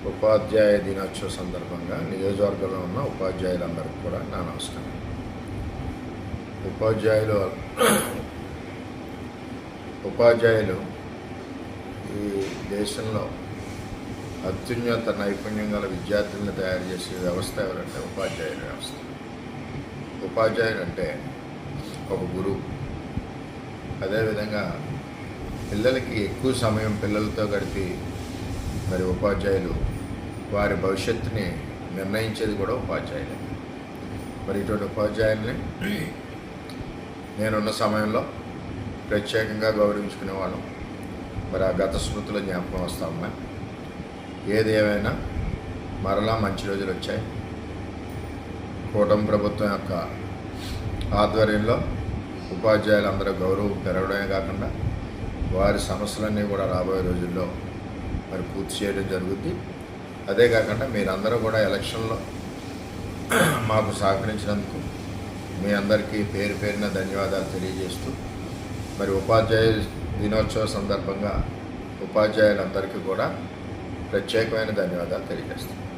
ఉపాధ్యాయ దినోత్సవ సందర్భంగా నియోజకవర్గంలో ఉన్న ఉపాధ్యాయులందరికీ కూడా నా నమస్కారం. ఉపాధ్యాయులు ఈ దేశంలో అత్యున్నత నైపుణ్యం గల విద్యార్థులను తయారు చేసే వ్యవస్థ ఎవరంటే ఉపాధ్యాయుల వ్యవస్థ. ఉపాధ్యాయులు అంటే ఒక గురువు. అదేవిధంగా పిల్లలకి ఎక్కువ సమయం పిల్లలతో గడిపి మరి ఉపాధ్యాయులు వారి భవిష్యత్తుని నిర్ణయించేది కూడా ఉపాధ్యాయులే. మరి ఇటువంటి ఉపాధ్యాయుల్ని నేనున్న సమయంలో ప్రత్యేకంగా గౌరవించుకునేవాళ్ళం. మరి ఆ గత స్మృతుల జ్ఞాపకం వస్తూ ఉన్నాయి. ఏది ఏమైనా మరలా మంచి రోజులు వచ్చాయి. కూటమి ప్రభుత్వం యొక్క ఆధ్వర్యంలో ఉపాధ్యాయులందరూ గౌరవం పెరగడమే కాకుండా వారి సమస్యలన్నీ కూడా రాబోయే రోజుల్లో మరి పూర్తి చేయడం జరుగుద్ది. అదే కాకుండా మీరందరూ కూడా ఎలక్షన్లో మాకు సహకరించినందుకు మీ అందరికీ పేరు పేరున ధన్యవాదాలు తెలియజేస్తూ మరి ఉపాధ్యాయ దినోత్సవ సందర్భంగా ఉపాధ్యాయులందరికీ కూడా ప్రత్యేకమైన ధన్యవాదాలు తెలియజేస్తాం.